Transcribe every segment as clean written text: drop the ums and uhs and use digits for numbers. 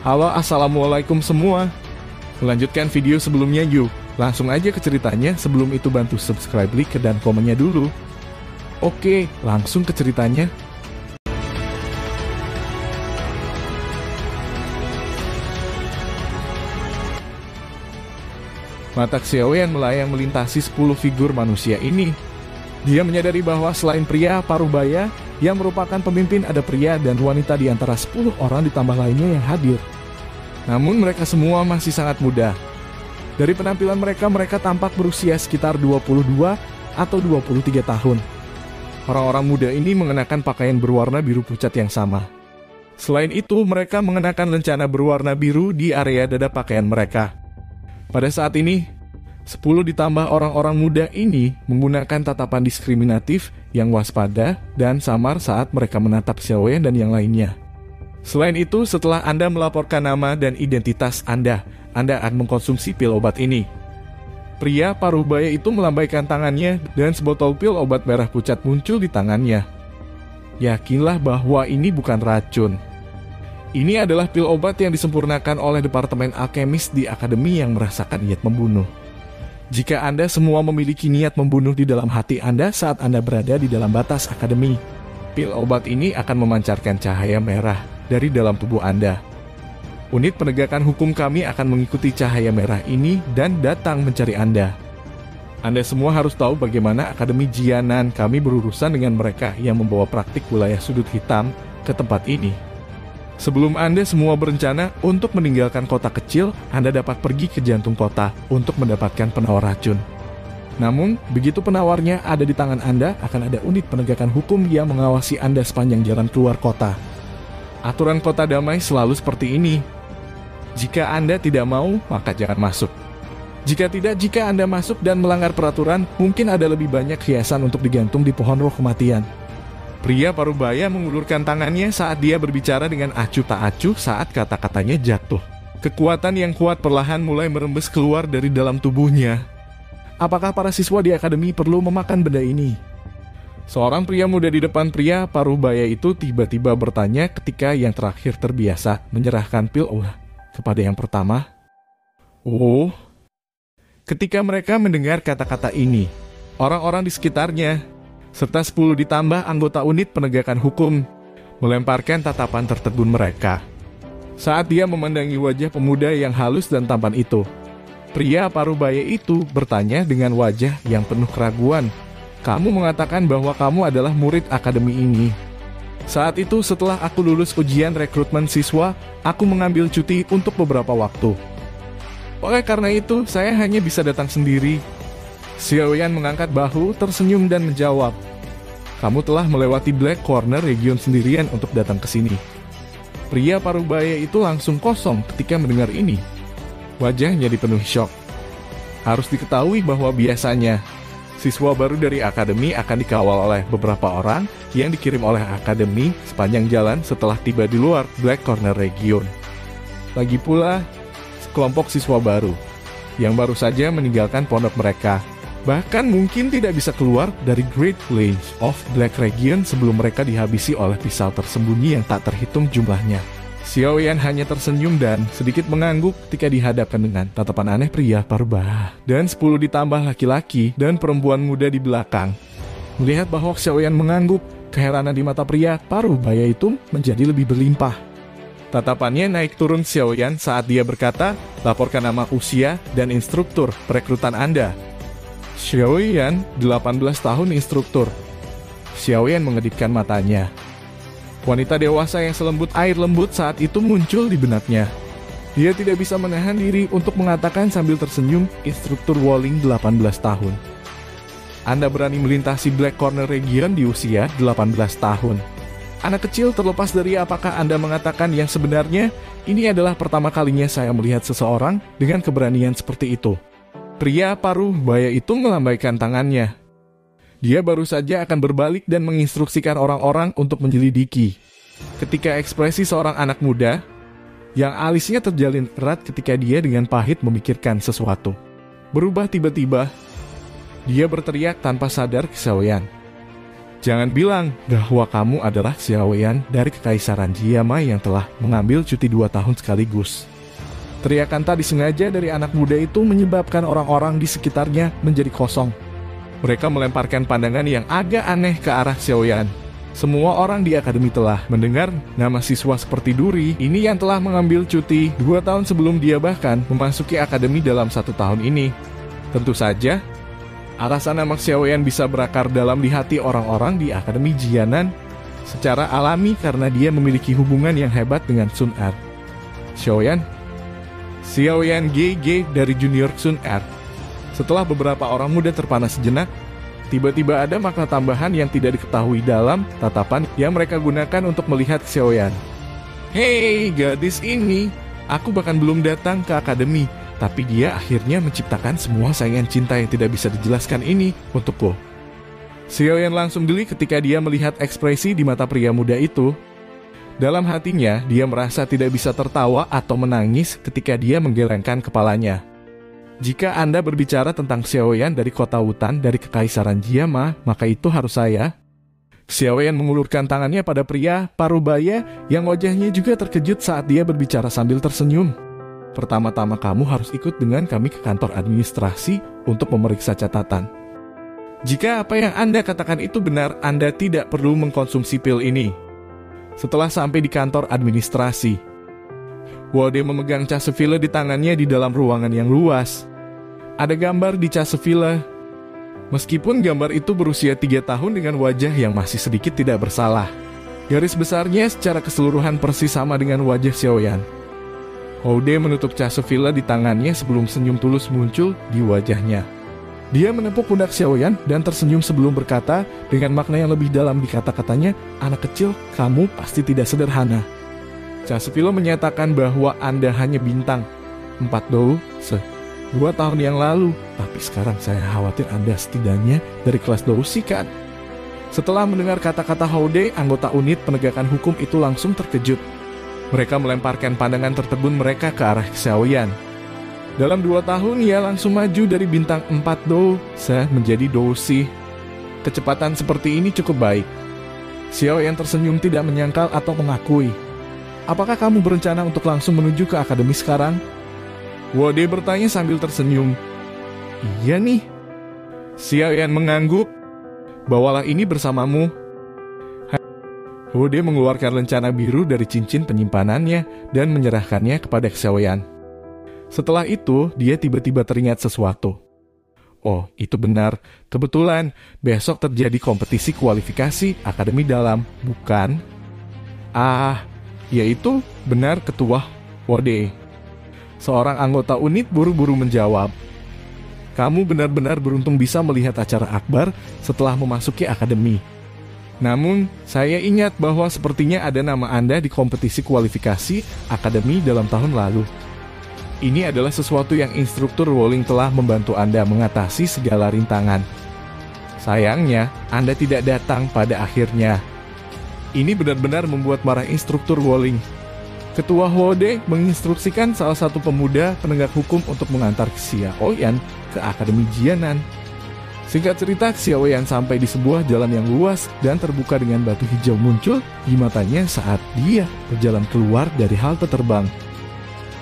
Halo, assalamualaikum semua. Melanjutkan video sebelumnya yuk. Langsung aja ke ceritanya, sebelum itu bantu subscribe, like, dan komennya dulu. Oke, langsung ke ceritanya. Mata Xiaoyan melayang melintasi 10 figur manusia ini. Dia menyadari bahwa selain pria parubaya yang merupakan pemimpin, ada pria dan wanita di antara 10 orang ditambah lainnya yang hadir. Namun mereka semua masih sangat muda. Dari penampilan mereka tampak berusia sekitar 22 atau 23 tahun. Orang-orang muda ini mengenakan pakaian berwarna biru pucat yang sama. Selain itu, mereka mengenakan lencana berwarna biru di area dada pakaian mereka. Pada saat ini, 10 ditambah orang-orang muda ini menggunakan tatapan diskriminatif yang waspada dan samar saat mereka menatap Xiaoyan dan yang lainnya. Selain itu, setelah Anda melaporkan nama dan identitas Anda akan mengkonsumsi pil obat ini. Pria parubaya itu melambaikan tangannya dan sebotol pil obat merah pucat muncul di tangannya. Yakinlah bahwa ini bukan racun. Ini adalah pil obat yang disempurnakan oleh Departemen Alkemis di Akademi yang merasakan niat membunuh. Jika Anda semua memiliki niat membunuh di dalam hati Anda saat Anda berada di dalam batas Akademi, pil obat ini akan memancarkan cahaya merah dari dalam tubuh Anda. Unit penegakan hukum kami akan mengikuti cahaya merah ini dan datang mencari Anda. Anda semua harus tahu bagaimana Akademi Jianan kami berurusan dengan mereka yang membawa praktik wilayah sudut hitam ke tempat ini. Sebelum Anda semua berencana untuk meninggalkan kota kecil, Anda dapat pergi ke jantung kota untuk mendapatkan penawar racun. Namun, begitu penawarnya ada di tangan Anda, akan ada unit penegakan hukum yang mengawasi Anda sepanjang jalan keluar kota. Aturan kota damai selalu seperti ini. Jika Anda tidak mau, maka jangan masuk. Jika Anda masuk dan melanggar peraturan, mungkin ada lebih banyak hiasan untuk digantung di pohon roh kematian. Pria parubaya mengulurkan tangannya saat dia berbicara dengan acuh tak acuh saat kata-katanya jatuh. Kekuatan yang kuat perlahan mulai merembes keluar dari dalam tubuhnya. Apakah para siswa di akademi perlu memakan benda ini? Seorang pria muda di depan pria parubaya itu tiba-tiba bertanya ketika yang terakhir terbiasa menyerahkan pil kepada yang pertama. Oh. Ketika mereka mendengar kata-kata ini, orang-orang di sekitarnya serta 10 ditambah anggota unit penegakan hukum melemparkan tatapan tertegun mereka. Saat dia memandangi wajah pemuda yang halus dan tampan itu, pria parubaya itu bertanya dengan wajah yang penuh keraguan, "Kamu mengatakan bahwa kamu adalah murid akademi ini." Saat itu setelah aku lulus ujian rekrutmen siswa, aku mengambil cuti untuk beberapa waktu. Oleh karena itu, saya hanya bisa datang sendiri. Xiaoyan mengangkat bahu, tersenyum dan menjawab, "Kamu telah melewati Black Corner Region sendirian untuk datang ke sini." Pria parubaya itu langsung kosong ketika mendengar ini. Wajahnya dipenuhi syok. Harus diketahui bahwa biasanya siswa baru dari akademi akan dikawal oleh beberapa orang yang dikirim oleh akademi sepanjang jalan setelah tiba di luar Black Corner Region. Lagi pula, sekelompok siswa baru yang baru saja meninggalkan pondok mereka bahkan mungkin tidak bisa keluar dari Great Range of Black Region sebelum mereka dihabisi oleh pisau tersembunyi yang tak terhitung jumlahnya. Xiaoyan hanya tersenyum dan sedikit mengangguk ketika dihadapkan dengan tatapan aneh pria parubaya dan 10 ditambah laki-laki dan perempuan muda di belakang. Melihat bahwa Xiaoyan mengangguk, keheranan di mata pria parubaya itu menjadi lebih berlimpah. Tatapannya naik turun Xiaoyan saat dia berkata, "Laporkan nama, usia, dan instruktur perekrutan Anda." Xiaoyan, 18 tahun, instruktur. Xiaoyan mengedipkan matanya. Wanita dewasa yang selembut air lembut saat itu muncul di benaknya. Dia tidak bisa menahan diri untuk mengatakan sambil tersenyum, "Instruktur Walling, 18 tahun. Anda berani melintasi Black Corner Region di usia 18 tahun. Anak kecil, terlepas dari apakah Anda mengatakan yang sebenarnya, ini adalah pertama kalinya saya melihat seseorang dengan keberanian seperti itu." Pria parubaya itu melambaikan tangannya. Dia baru saja akan berbalik dan menginstruksikan orang-orang untuk menyelidiki. Ketika ekspresi seorang anak muda, yang alisnya terjalin erat ketika dia dengan pahit memikirkan sesuatu, berubah tiba-tiba, dia berteriak tanpa sadar ke Xiaoyan. Jangan bilang bahwa kamu adalah Xiaoyan dari Kekaisaran Jiama yang telah mengambil cuti 2 tahun sekaligus. Teriakan tak disengaja dari anak muda itu menyebabkan orang-orang di sekitarnya menjadi kosong. Mereka melemparkan pandangan yang agak aneh ke arah Xiaoyan. Semua orang di akademi telah mendengar nama siswa seperti Duri ini yang telah mengambil cuti 2 tahun sebelum dia bahkan memasuki akademi dalam 1 tahun ini. Tentu saja, alasan nama Xiaoyan bisa berakar dalam di hati orang-orang di Akademi Jianan secara alami karena dia memiliki hubungan yang hebat dengan Sun Er. Xiaoyan GG dari junior Sun Er. Setelah beberapa orang muda terpana sejenak, tiba-tiba ada makna tambahan yang tidak diketahui dalam tatapan yang mereka gunakan untuk melihat Xiaoyan. Hei, gadis ini, aku bahkan belum datang ke akademi, tapi dia akhirnya menciptakan semua saingan cinta yang tidak bisa dijelaskan ini untukku. Xiaoyan langsung geli ketika dia melihat ekspresi di mata pria muda itu. Dalam hatinya, dia merasa tidak bisa tertawa atau menangis ketika dia menggelengkan kepalanya. Jika Anda berbicara tentang Xiaoyan dari kota Wutan dari Kekaisaran Jiama, maka itu harus saya. Xiaoyan mengulurkan tangannya pada pria parubaya yang wajahnya juga terkejut saat dia berbicara sambil tersenyum. Pertama-tama kamu harus ikut dengan kami ke kantor administrasi untuk memeriksa catatan. Jika apa yang Anda katakan itu benar, Anda tidak perlu mengkonsumsi pil ini. Setelah sampai di kantor administrasi, Wode memegang Chaseville di tangannya di dalam ruangan yang luas. Ada gambar di Chaseville. Meskipun gambar itu berusia 3 tahun dengan wajah yang masih sedikit tidak bersalah, garis besarnya secara keseluruhan persis sama dengan wajah Xiaoyan. Wode menutup Chaseville di tangannya sebelum senyum tulus muncul di wajahnya. Dia menepuk pundak Xiaoyan dan tersenyum sebelum berkata dengan makna yang lebih dalam di kata-katanya, "Anak kecil, kamu pasti tidak sederhana." Chaseville menyatakan bahwa Anda hanya bintang 4 dou 2 tahun yang lalu, tapi sekarang saya khawatir Anda setidaknya dari kelas Dousi kan? Setelah mendengar kata-kata Wode, anggota unit penegakan hukum itu langsung terkejut. Mereka melemparkan pandangan tertegun mereka ke arah Xiaoyan. Dalam 2 tahun, ia langsung maju dari bintang 4 dou menjadi dousi. Kecepatan seperti ini cukup baik. Xiaoyan tersenyum tidak menyangkal atau mengakui. Apakah kamu berencana untuk langsung menuju ke akademi sekarang? Wode bertanya sambil tersenyum. Iya nih. Xiaoyan mengangguk. Bawalah ini bersamamu. Wode mengeluarkan lencana biru dari cincin penyimpanannya dan menyerahkannya kepada Xiaoyan. Setelah itu, dia tiba-tiba teringat sesuatu. Oh, itu benar. Kebetulan, besok terjadi kompetisi kualifikasi Akademi Dalam, bukan? Yaitu benar Ketua Wode. Seorang anggota unit buru-buru menjawab. Kamu benar-benar beruntung bisa melihat acara akbar setelah memasuki akademi. Namun, saya ingat bahwa sepertinya ada nama Anda di kompetisi kualifikasi akademi dalam tahun lalu. Ini adalah sesuatu yang instruktur Wolling telah membantu Anda mengatasi segala rintangan. Sayangnya, Anda tidak datang pada akhirnya. Ini benar-benar membuat marah instruktur Wolling. Ketua Wode menginstruksikan salah satu pemuda penegak hukum untuk mengantar Xiaoyan ke Akademi Jianan. Singkat cerita, Xiaoyan sampai di sebuah jalan yang luas dan terbuka dengan batu hijau muncul di matanya saat dia berjalan keluar dari halte terbang.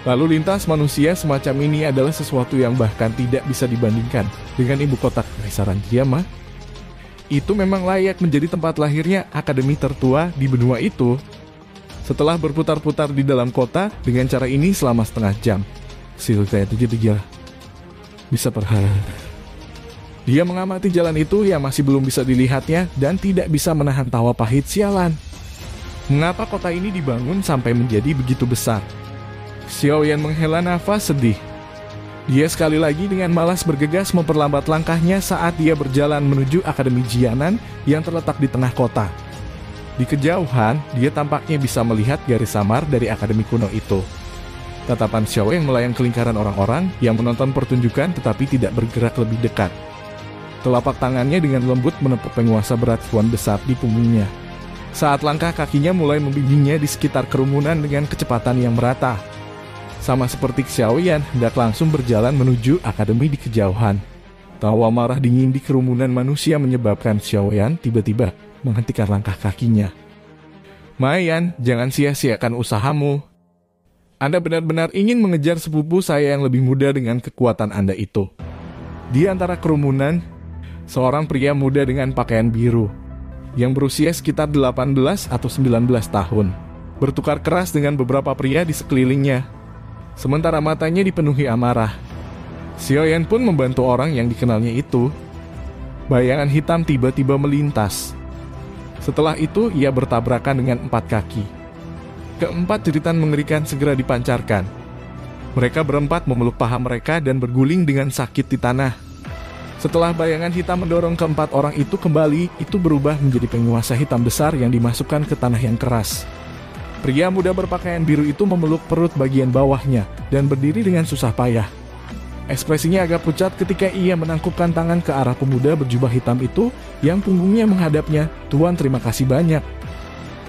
Lalu lintas manusia semacam ini adalah sesuatu yang bahkan tidak bisa dibandingkan dengan ibu kota Kekaisaran Jiama. Itu memang layak menjadi tempat lahirnya akademi tertua di benua itu. Setelah berputar-putar di dalam kota dengan cara ini selama setengah jam, Xiaoyan bisa berharap. Dia mengamati jalan itu yang masih belum bisa dilihatnya dan tidak bisa menahan tawa pahit sialan. Mengapa kota ini dibangun sampai menjadi begitu besar? Xiaoyan menghela nafas sedih. Dia sekali lagi dengan malas bergegas memperlambat langkahnya saat dia berjalan menuju Akademi Jianan yang terletak di tengah kota. Di kejauhan, dia tampaknya bisa melihat garis samar dari akademi kuno itu. Tatapan Xiaoyan melayang ke lingkaran orang-orang yang menonton pertunjukan tetapi tidak bergerak lebih dekat. Telapak tangannya dengan lembut menepuk penguasa berat tuan besar di punggungnya. Saat langkah kakinya mulai membimbingnya di sekitar kerumunan dengan kecepatan yang merata. Sama seperti Xiaoyan hendak langsung berjalan menuju akademi di kejauhan. Tawa marah dingin di kerumunan manusia menyebabkan Xiaoyan tiba-tiba menghentikan langkah kakinya. Mayan, jangan sia-siakan usahamu. Anda benar-benar ingin mengejar sepupu saya yang lebih muda dengan kekuatan Anda itu. Di antara kerumunan, seorang pria muda dengan pakaian biru, yang berusia sekitar 18 atau 19 tahun, bertukar keras dengan beberapa pria di sekelilingnya. Sementara matanya dipenuhi amarah. Xiaoyan pun membantu orang yang dikenalnya itu. Bayangan hitam tiba-tiba melintas. Setelah itu, ia bertabrakan dengan 4 kaki. Keempat jeritan mengerikan segera dipancarkan. Mereka berempat memeluk paha mereka dan berguling dengan sakit di tanah. Setelah bayangan hitam mendorong keempat orang itu kembali, itu berubah menjadi penguasa hitam besar yang dimasukkan ke tanah yang keras. Pria muda berpakaian biru itu memeluk perut bagian bawahnya dan berdiri dengan susah payah. Ekspresinya agak pucat ketika ia menangkupkan tangan ke arah pemuda berjubah hitam itu yang punggungnya menghadapnya. Tuan, terima kasih banyak.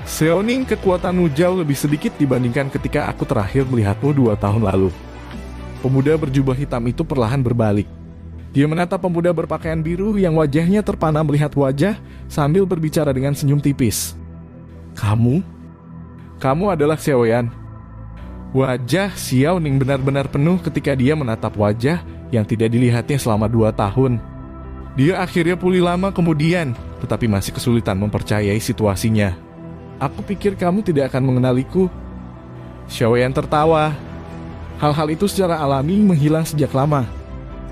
Xiaoning, kekuatanmu jauh lebih sedikit dibandingkan ketika aku terakhir melihatmu 2 tahun lalu. Pemuda berjubah hitam itu perlahan berbalik. Dia menatap pemuda berpakaian biru yang wajahnya terpana melihat wajah sambil berbicara dengan senyum tipis. Kamu adalah Xiaoyan. Wajah Xiaoning benar-benar penuh ketika dia menatap wajah yang tidak dilihatnya selama 2 tahun. Dia akhirnya pulih lama kemudian, tetapi masih kesulitan mempercayai situasinya. Aku pikir kamu tidak akan mengenaliku. Xiaoyan tertawa. Hal-hal itu secara alami menghilang sejak lama.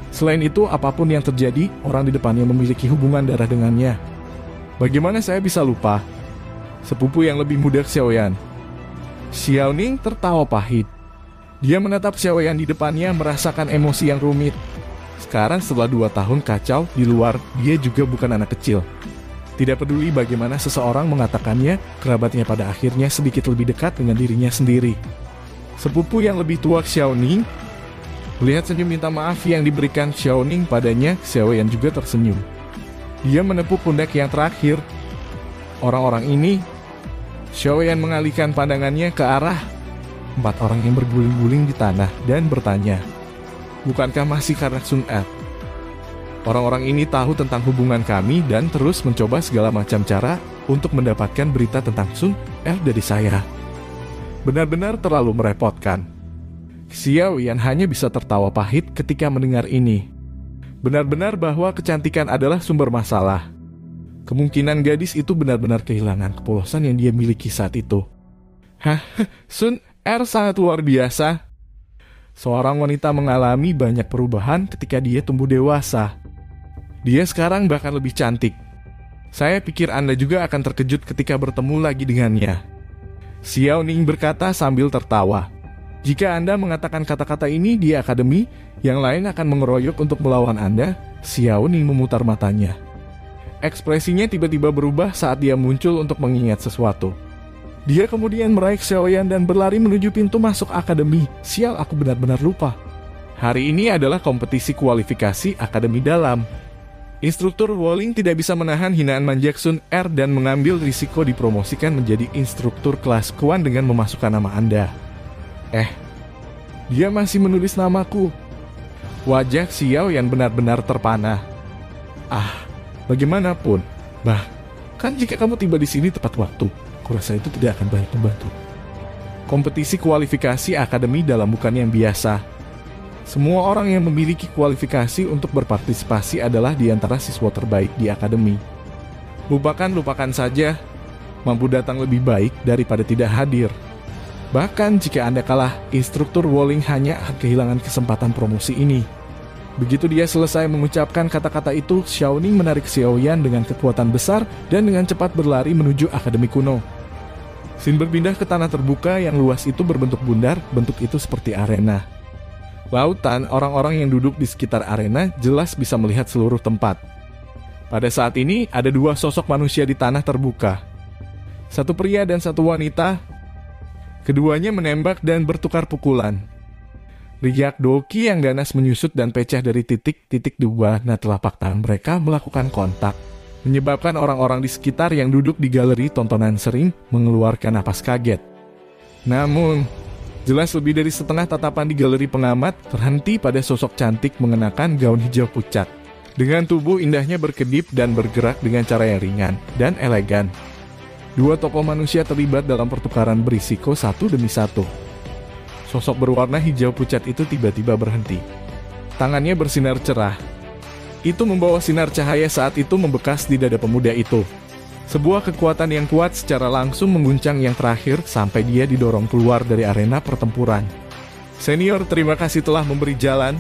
Selain itu, apapun yang terjadi, orang di depannya memiliki hubungan darah dengannya. Bagaimana saya bisa lupa? Sepupu yang lebih muda Xiaoyan. Xiaoning tertawa pahit. Dia menatap Xiaoyan di depannya merasakan emosi yang rumit. Sekarang setelah 2 tahun kacau di luar, dia juga bukan anak kecil. Tidak peduli bagaimana seseorang mengatakannya, kerabatnya pada akhirnya sedikit lebih dekat dengan dirinya sendiri. Sepupu yang lebih tua Xiaoning, melihat senyum minta maaf yang diberikan Xiaoning padanya, Xiaoyan juga tersenyum. Dia menepuk pundak yang terakhir. Orang-orang ini, Xiaoyan mengalihkan pandangannya ke arah 4 orang yang berguling-guling di tanah dan bertanya, bukankah masih karena Sun Er? Orang-orang ini tahu tentang hubungan kami dan terus mencoba segala macam cara untuk mendapatkan berita tentang Sun Er dari saya. Benar-benar terlalu merepotkan. Xiaoyan hanya bisa tertawa pahit ketika mendengar ini. Benar-benar bahwa kecantikan adalah sumber masalah. Kemungkinan gadis itu benar-benar kehilangan kepolosan yang dia miliki saat itu. Sun Er sangat luar biasa. Seorang wanita mengalami banyak perubahan ketika dia tumbuh dewasa. Dia sekarang bahkan lebih cantik. Saya pikir Anda juga akan terkejut ketika bertemu lagi dengannya. Xiaoning berkata sambil tertawa. Jika Anda mengatakan kata-kata ini di akademi, yang lain akan mengeroyok untuk melawan Anda. Xiaoning memutar matanya. Ekspresinya tiba-tiba berubah saat dia muncul untuk mengingat sesuatu. Dia kemudian meraih Xiaoyan dan berlari menuju pintu masuk akademi. Sial, aku benar-benar lupa. Hari ini adalah kompetisi kualifikasi akademi dalam. Instruktur Wolling tidak bisa menahan hinaan manjak Sun Er dan mengambil risiko dipromosikan menjadi instruktur kelas Kuan dengan memasukkan nama Anda. Dia masih menulis namaku. Wajah Xiao yang benar-benar terpana. Bagaimanapun, bahkan jika kamu tiba di sini tepat waktu, kurasa itu tidak akan banyak membantu. Kompetisi kualifikasi akademi dalam bukan yang biasa. Semua orang yang memiliki kualifikasi untuk berpartisipasi adalah di antara siswa terbaik di akademi. Lupakan saja, mampu datang lebih baik daripada tidak hadir. Bahkan jika Anda kalah, instruktur Wolling hanya akan kehilangan kesempatan promosi ini. Begitu dia selesai mengucapkan kata-kata itu, Xiaoning menarik Xiaoyan dengan kekuatan besar dan dengan cepat berlari menuju akademi kuno. Sin berpindah ke tanah terbuka yang luas itu berbentuk bundar, bentuk itu seperti arena. Lautan, orang-orang yang duduk di sekitar arena jelas bisa melihat seluruh tempat. Pada saat ini, ada 2 sosok manusia di tanah terbuka. Satu pria dan satu wanita. Keduanya menembak dan bertukar pukulan. Riak Doki yang ganas menyusut dan pecah dari titik-titik 2 telapak tangan mereka melakukan kontak, menyebabkan orang-orang di sekitar yang duduk di galeri tontonan sering mengeluarkan napas kaget. Namun, jelas lebih dari setengah tatapan di galeri pengamat terhenti pada sosok cantik mengenakan gaun hijau pucat. Dengan tubuh indahnya berkedip dan bergerak dengan cara yang ringan dan elegan. Dua tokoh manusia terlibat dalam pertukaran berisiko satu demi satu. Sosok berwarna hijau pucat itu tiba-tiba berhenti. Tangannya bersinar cerah. Itu membawa sinar cahaya saat itu membekas di dada pemuda itu. Sebuah kekuatan yang kuat secara langsung mengguncang yang terakhir sampai dia didorong keluar dari arena pertempuran. Senior, terima kasih telah memberi jalan.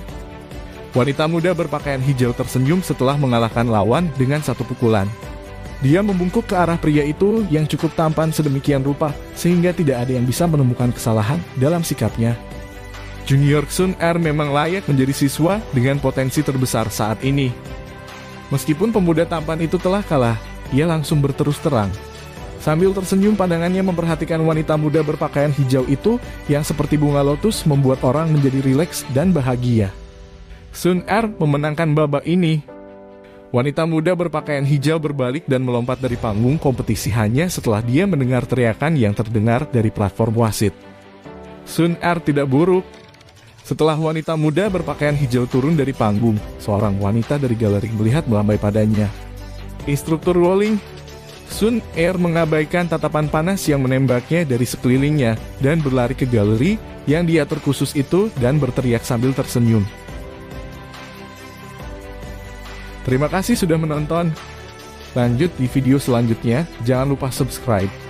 Wanita muda berpakaian hijau tersenyum setelah mengalahkan lawan dengan satu pukulan. Dia membungkuk ke arah pria itu yang cukup tampan sedemikian rupa, sehingga tidak ada yang bisa menemukan kesalahan dalam sikapnya. Junior Sun Er memang layak menjadi siswa dengan potensi terbesar saat ini. Meskipun pemuda tampan itu telah kalah, ia langsung berterus terang. Sambil tersenyum, pandangannya memperhatikan wanita muda berpakaian hijau itu yang seperti bunga lotus membuat orang menjadi rileks dan bahagia. Sun Er memenangkan babak ini. Wanita muda berpakaian hijau berbalik dan melompat dari panggung kompetisi hanya setelah dia mendengar teriakan yang terdengar dari platform wasit. Sun Er tidak buruk. Setelah wanita muda berpakaian hijau turun dari panggung, seorang wanita dari galeri melihat melambai padanya. Instruktur rolling, Sun Er mengabaikan tatapan panas yang menembaknya dari sekelilingnya dan berlari ke galeri yang diatur khusus itu dan berteriak sambil tersenyum. Terima kasih sudah menonton. Lanjut di video selanjutnya, jangan lupa subscribe.